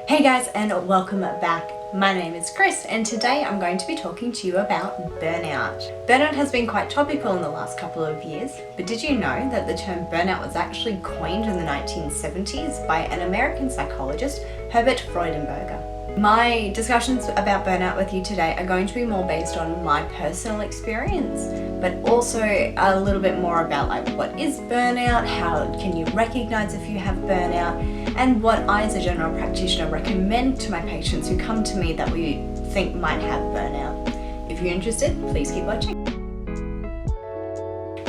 Hey guys, and welcome back. My name is Kris, and today I'm going to be talking to you about burnout. Burnout has been quite topical in the last couple of years, but did you know that the term burnout was actually coined in the 1970s by an American psychologist, Herbert Freudenberger? My discussions about burnout with you today are going to be more based on my personal experience, but also a little bit more about what is burnout, how can you recognize if you have burnout, and what I as a general practitioner recommend to my patients who come to me that we think might have burnout. If you're interested, please keep watching.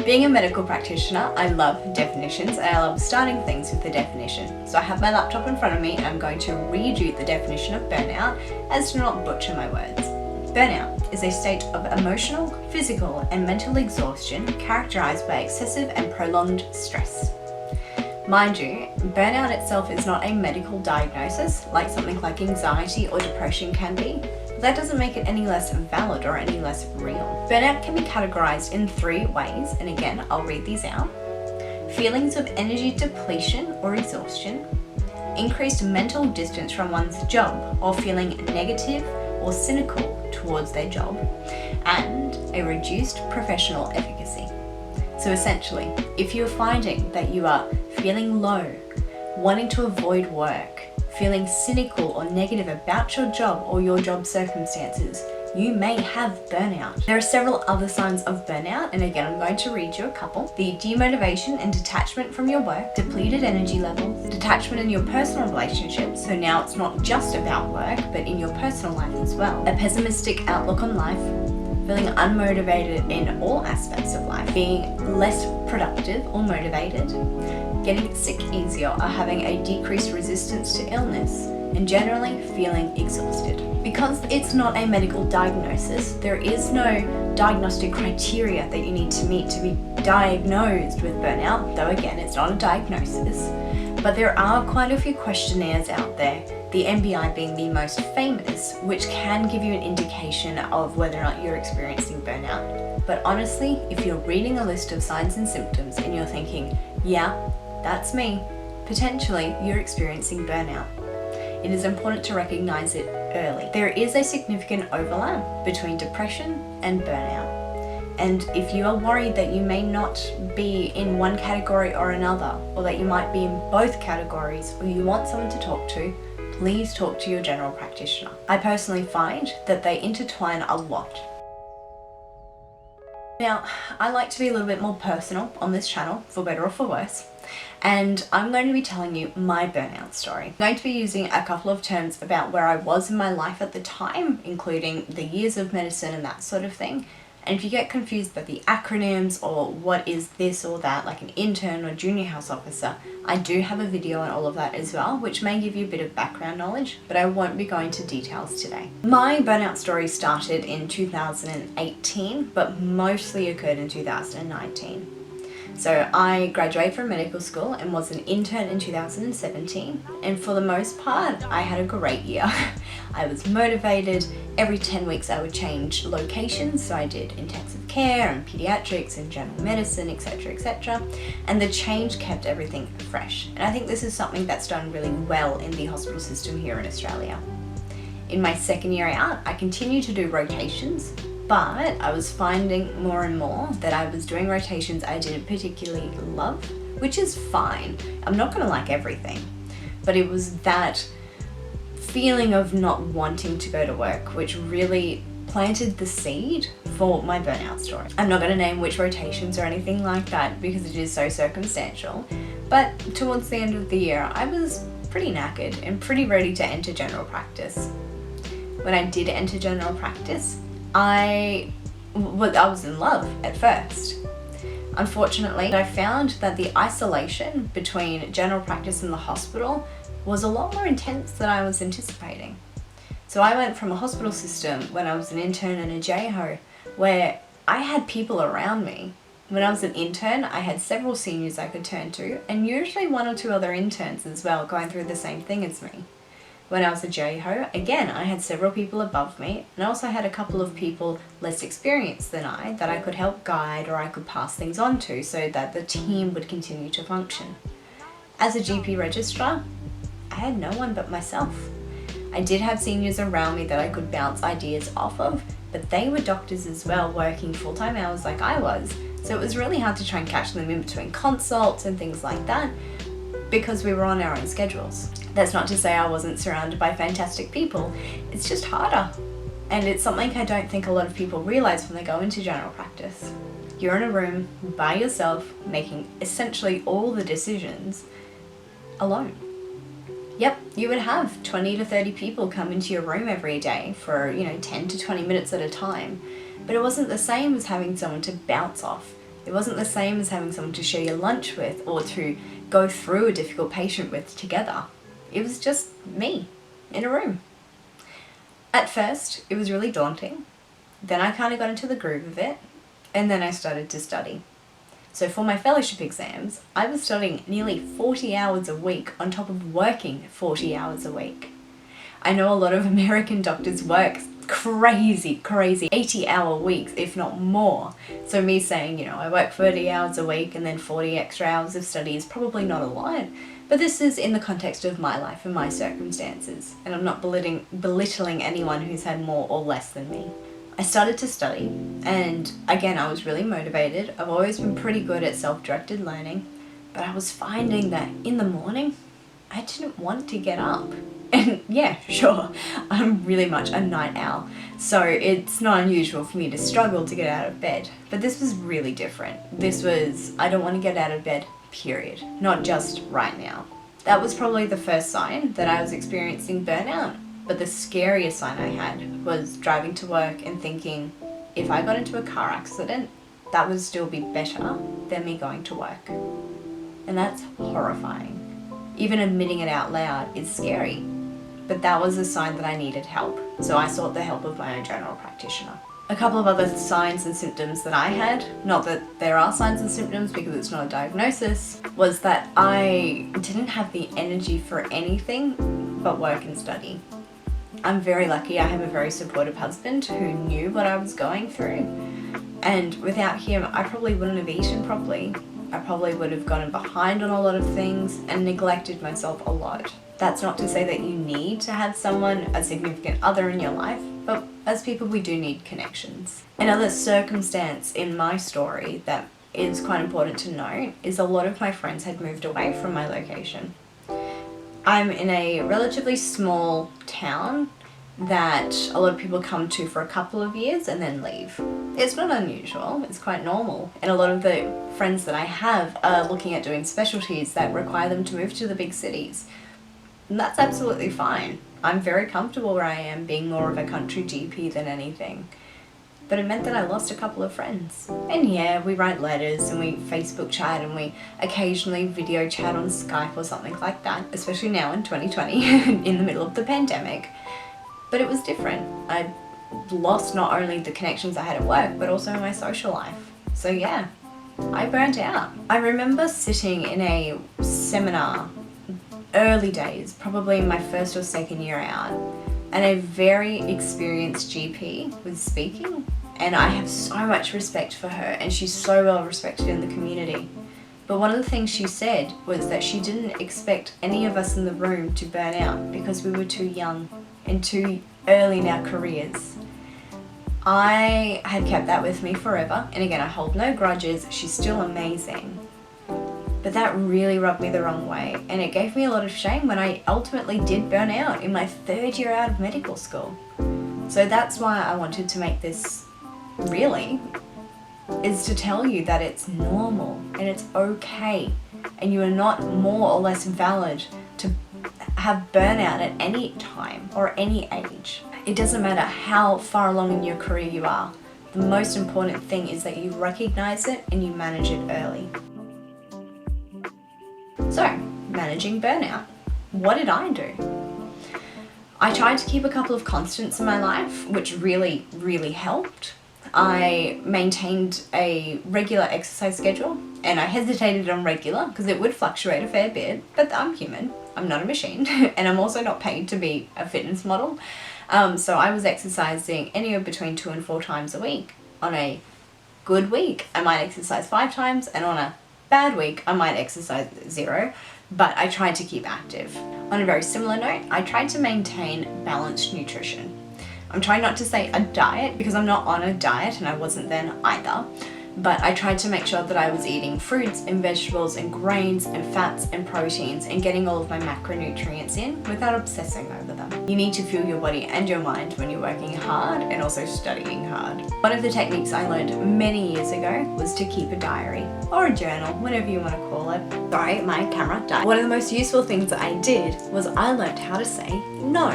Being a medical practitioner, I love definitions and I love starting things with a definition. So I have my laptop in front of me and I'm going to read you the definition of burnout as to not butcher my words. Burnout is a state of emotional, physical, and mental exhaustion characterized by excessive and prolonged stress. Mind you, burnout itself is not a medical diagnosis like something like anxiety or depression can be. That doesn't make it any less valid or any less real. Burnout can be categorized in 3 ways, and again, I'll read these out. Feelings of energy depletion or exhaustion, increased mental distance from one's job or feeling negative or cynical towards their job, and a reduced professional efficacy. So essentially, if you're finding that you are feeling low, wanting to avoid work, feeling cynical or negative about your job or your job circumstances, you may have burnout. There are several other signs of burnout, and again, I'm going to read you a couple. The demotivation and detachment from your work, depleted energy levels, detachment in your personal relationships, so now it's not just about work, but in your personal life as well. A pessimistic outlook on life, feeling unmotivated in all aspects of life, being less productive or motivated, getting sick easier or having a decreased resistance to illness, and generally feeling exhausted. Because it's not a medical diagnosis, there is no diagnostic criteria that you need to meet to be diagnosed with burnout, though again, it's not a diagnosis. But there are quite a few questionnaires out there, the MBI being the most famous, which can give you an indication of whether or not you're experiencing burnout. But honestly, if you're reading a list of signs and symptoms and you're thinking, yeah, that's me, potentially you're experiencing burnout. It is important to recognize it early. There is a significant overlap between depression and burnout. And if you are worried that you may not be in one category or another, or that you might be in both categories, or you want someone to talk to, please talk to your general practitioner. I personally find that they intertwine a lot. Now, I like to be a little bit more personal on this channel, for better or for worse, and I'm going to be telling you my burnout story. I'm going to be using a couple of terms about where I was in my life at the time, including the years of medicine and that sort of thing. And if you get confused by the acronyms or what is this or that, like an intern or junior house officer, I do have a video on all of that as well, which may give you a bit of background knowledge, but I won't be going to details today. My burnout story started in 2018, but mostly occurred in 2019. So I graduated from medical school and was an intern in 2017, and for the most part I had a great year. I was motivated. Every 10 weeks I would change locations, so I did intensive care and pediatrics and general medicine, etc, etc, and the change kept everything fresh, and I think this is something that's done really well in the hospital system here in Australia. In my second year out, I continued to do rotations, but I was finding more and more that I was doing rotations I didn't particularly love, which is fine. I'm not going to like everything, but it was that feeling of not wanting to go to work which really planted the seed for my burnout story. I'm not going to name which rotations or anything like that because it is so circumstantial, but towards the end of the year I was pretty knackered and pretty ready to enter general practice. When I did enter general practice, I was in love at first. Unfortunately, I found that the isolation between general practice and the hospital was a lot more intense than I was anticipating. So I went from a hospital system when I was an intern and a JHO where I had people around me. When I was an intern, I had several seniors I could turn to, and usually 1 or 2 other interns as well going through the same thing as me. When I was a JHO, again, I had several people above me, and I also had a couple of people less experienced than I that I could help guide or I could pass things on to so that the team would continue to function. As a GP registrar, I had no one but myself. I did have seniors around me that I could bounce ideas off of, but they were doctors as well, working full-time hours like I was. So it was really hard to try and catch them in between consults and things like that because we were on our own schedules. That's not to say I wasn't surrounded by fantastic people. It's just harder. And it's something I don't think a lot of people realize when they go into general practice. You're in a room by yourself, making essentially all the decisions alone. Yep, you would have 20 to 30 people come into your room every day for, 10 to 20 minutes at a time. But it wasn't the same as having someone to bounce off. It wasn't the same as having someone to share your lunch with or to go through a difficult patient with together. It was just me in a room. At first, it was really daunting. Then I kind of got into the groove of it, and then I started to study. So for my fellowship exams, I was studying nearly 40 hours a week on top of working 40 hours a week. I know a lot of American doctors work crazy 80-hour weeks, if not more. So me saying, I work 40 hours a week and then 40 extra hours of study is probably not a lot. But this is in the context of my life and my circumstances. And I'm not belittling anyone who's had more or less than me. I started to study, and again, I was really motivated. I've always been pretty good at self-directed learning, but I was finding that in the morning, I didn't want to get up. And yeah, sure, I'm really much a night owl, so it's not unusual for me to struggle to get out of bed. But this was really different. This was, I don't want to get out of bed, period. Not just right now. That was probably the first sign that I was experiencing burnout. But the scariest sign I had was driving to work and thinking, if I got into a car accident, that would still be better than me going to work. And that's horrifying. Even admitting it out loud is scary. But that was a sign that I needed help. So I sought the help of my own general practitioner. A couple of other signs and symptoms that I had, not that there are signs and symptoms because it's not a diagnosis, was that I didn't have the energy for anything but work and study. I'm very lucky. I have a very supportive husband who knew what I was going through, and without him I probably wouldn't have eaten properly. I probably would have gotten behind on a lot of things and neglected myself a lot. That's not to say that you need to have someone, a significant other in your life, but as people we do need connections. Another circumstance in my story that is quite important to note is a lot of my friends had moved away from my location. I'm in a relatively small town that a lot of people come to for a couple of years and then leave. It's not unusual, it's quite normal. And a lot of the friends that I have are looking at doing specialties that require them to move to the big cities. And that's absolutely fine. I'm very comfortable where I am, being more of a country GP than anything. But it meant that I lost a couple of friends. And yeah, we write letters and we Facebook chat and we occasionally video chat on Skype or something like that, especially now in 2020, in the middle of the pandemic. But it was different. I lost not only the connections I had at work, but also my social life. So yeah, I burnt out. I remember sitting in a seminar, early days, probably my first or second year out, and a very experienced GP was speaking, and I have so much respect for her and she's so well respected in the community. But one of the things she said was that she didn't expect any of us in the room to burn out because we were too young and too early in our careers. I had kept that with me forever, and again, I hold no grudges, she's still amazing. But that really rubbed me the wrong way, and it gave me a lot of shame when I ultimately did burn out in my third year out of medical school. So that's why I wanted to make this really, is to tell you that it's normal and it's okay, and you are not more or less valid to have burnout at any time or any age. It doesn't matter how far along in your career you are. The most important thing is that you recognize it and you manage it early. So, managing burnout. What did I do? I tried to keep a couple of constants in my life, which really, really helped. I maintained a regular exercise schedule, and I hesitated on regular because it would fluctuate a fair bit, but I'm human, I'm not a machine, and I'm also not paid to be a fitness model. So I was exercising anywhere between 2 and 4 times a week. On a good week, I might exercise 5 times, and on a Bad week, I might exercise 0, but I try to keep active. On a very similar note, I tried to maintain balanced nutrition. I'm trying not to say a diet because I'm not on a diet and I wasn't then either, but I tried to make sure that I was eating fruits and vegetables and grains and fats and proteins and getting all of my macronutrients in without obsessing over them. You need to fuel your body and your mind when you're working hard and also studying hard. One of the techniques I learned many years ago was to keep a diary or a journal, whatever you want to call it. Sorry, my camera died. One of the most useful things that I did was I learned how to say no,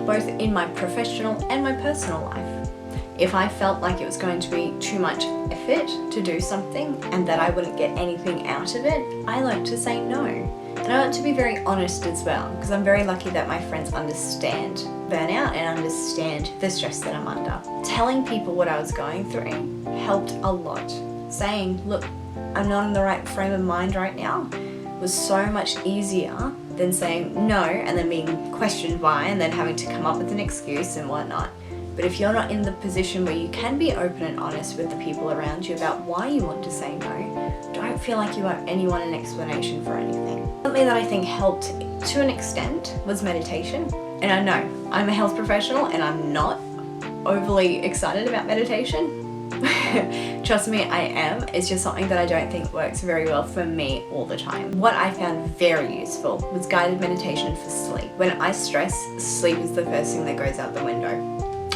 both in my professional and my personal life. If I felt like it was going to be too much effort to do something and that I wouldn't get anything out of it, I learned to say no. And I learned to be very honest as well, because I'm very lucky that my friends understand burnout and understand the stress that I'm under. Telling people what I was going through helped a lot. Saying, look, I'm not in the right frame of mind right now was so much easier than saying no and then being questioned why and then having to come up with an excuse and whatnot. But if you're not in the position where you can be open and honest with the people around you about why you want to say no, don't feel like you owe anyone an explanation for anything. Something that I think helped to an extent was meditation. And I know I'm a health professional and I'm not overly excited about meditation. Trust me, I am. It's just something that I don't think works very well for me all the time. What I found very useful was guided meditation for sleep. When I stress, sleep is the first thing that goes out the window.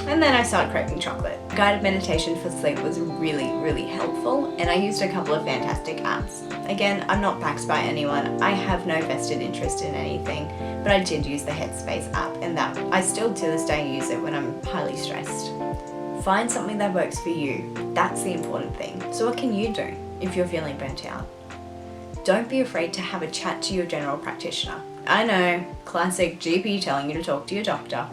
And then I started craving chocolate. Guided meditation for sleep was really, really helpful, and I used a couple of fantastic apps. Again, I'm not backed by anyone. I have no vested interest in anything, but I did use the Headspace app, and that I still to this day use it when I'm highly stressed. Find something that works for you. That's the important thing. So what can you do if you're feeling burnt out? Don't be afraid to have a chat to your general practitioner. I know, classic GP telling you to talk to your doctor,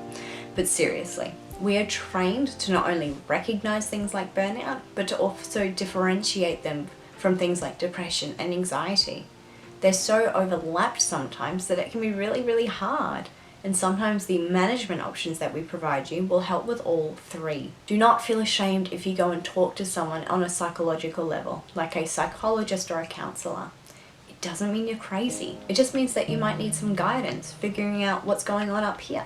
but seriously, we are trained to not only recognize things like burnout, but to also differentiate them from things like depression and anxiety. They're so overlapped sometimes that it can be really, really hard. And sometimes the management options that we provide you will help with all three. Do not feel ashamed if you go and talk to someone on a psychological level, like a psychologist or a counselor. It doesn't mean you're crazy. It just means that you might need some guidance, figuring out what's going on up here.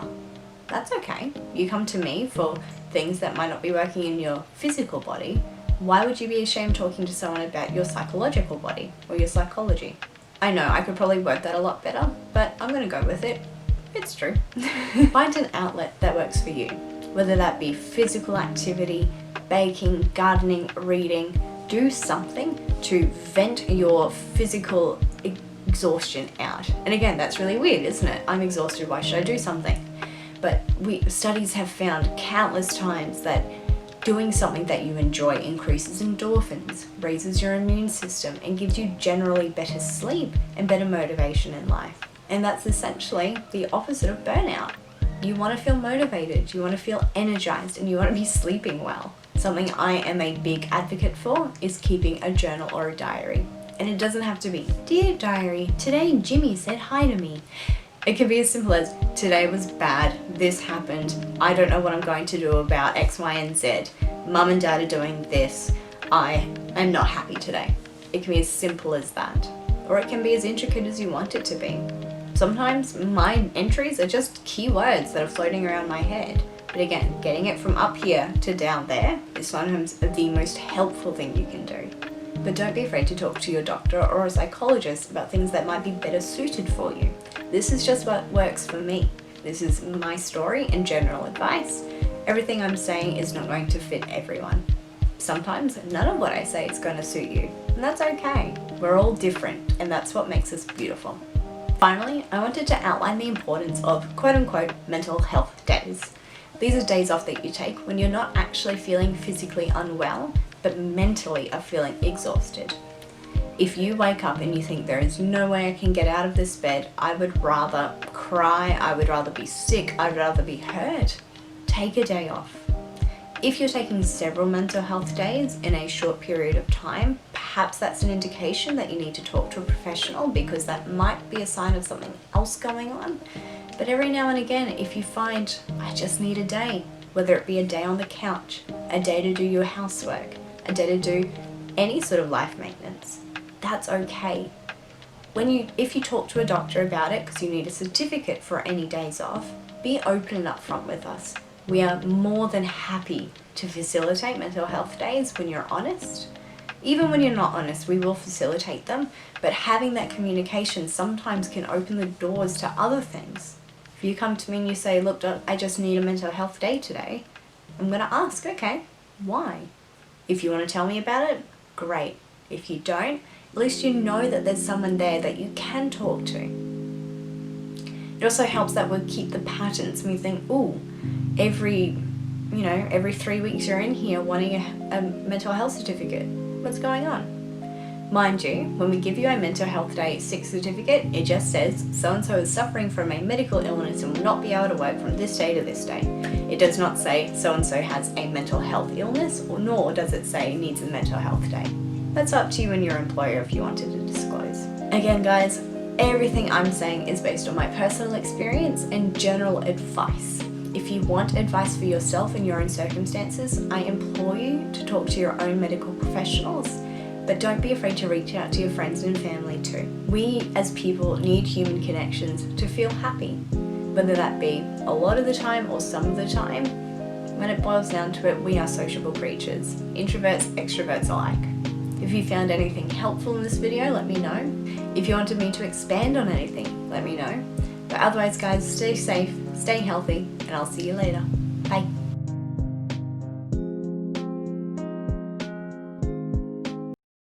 That's okay. You come to me for things that might not be working in your physical body. Why would you be ashamed talking to someone about your psychological body or your psychology? I know I could probably work that a lot better, but I'm going to go with it. It's true. Find an outlet that works for you, whether that be physical activity, baking, gardening, reading. Do something to vent your physical exhaustion out. And again, that's really weird, isn't it? I'm exhausted, why should I do something? But studies have found countless times that doing something that you enjoy increases endorphins, raises your immune system, and gives you generally better sleep and better motivation in life. And that's essentially the opposite of burnout. You want to feel motivated, you want to feel energized, and you want to be sleeping well. Something I am a big advocate for is keeping a journal or a diary. And it doesn't have to be, "Dear diary, today Jimmy said hi to me." It can be as simple as, today was bad, this happened, I don't know what I'm going to do about X, Y, and Z. Mum and Dad are doing this, I am not happy today. It can be as simple as that. Or it can be as intricate as you want it to be. Sometimes my entries are just keywords that are floating around my head. But again, getting it from up here to down there is sometimes the most helpful thing you can do. But don't be afraid to talk to your doctor or a psychologist about things that might be better suited for you. This is just what works for me. This is my story and general advice. Everything I'm saying is not going to fit everyone. Sometimes none of what I say is going to suit you, and that's okay. We're all different, and that's what makes us beautiful. Finally, I wanted to outline the importance of quote-unquote mental health days. These are days off that you take when you're not actually feeling physically unwell, but mentally are feeling exhausted. If you wake up and you think there is no way I can get out of this bed, I would rather cry, I would rather be sick, I'd rather be hurt, take a day off. If you're taking several mental health days in a short period of time, perhaps that's an indication that you need to talk to a professional, because that might be a sign of something else going on. But every now and again, if you find, I just need a day, whether it be a day on the couch, a day to do your housework, a day to do any sort of life maintenance, that's okay. If you talk to a doctor about it because you need a certificate for any days off, be open and upfront with us. We are more than happy to facilitate mental health days when you're honest. Even when you're not honest, we will facilitate them, but having that communication sometimes can open the doors to other things. If you come to me and you say, look, Doc, I just need a mental health day today, I'm going to ask, okay, why? If you want to tell me about it, great. If you don't, at least you know that there's someone there that you can talk to. It also helps that we keep the patterns. We think, every 3 weeks you're in here wanting a mental health certificate. What's going on? Mind you, when we give you a mental health day 6 certificate, it just says so-and-so is suffering from a medical illness and will not be able to work from this day to this day. It does not say so-and-so has a mental health illness, nor does it say needs a mental health day. That's up to you and your employer if you wanted to disclose. Again, guys, everything I'm saying is based on my personal experience and general advice. If you want advice for yourself in your own circumstances, I implore you to talk to your own medical professionals, but don't be afraid to reach out to your friends and family too. We as people need human connections to feel happy, whether that be a lot of the time or some of the time. When it boils down to it, we are sociable creatures, introverts, extroverts alike. If you found anything helpful in this video, let me know. If you wanted me to expand on anything, let me know. But otherwise, guys, stay safe, stay healthy, and I'll see you later.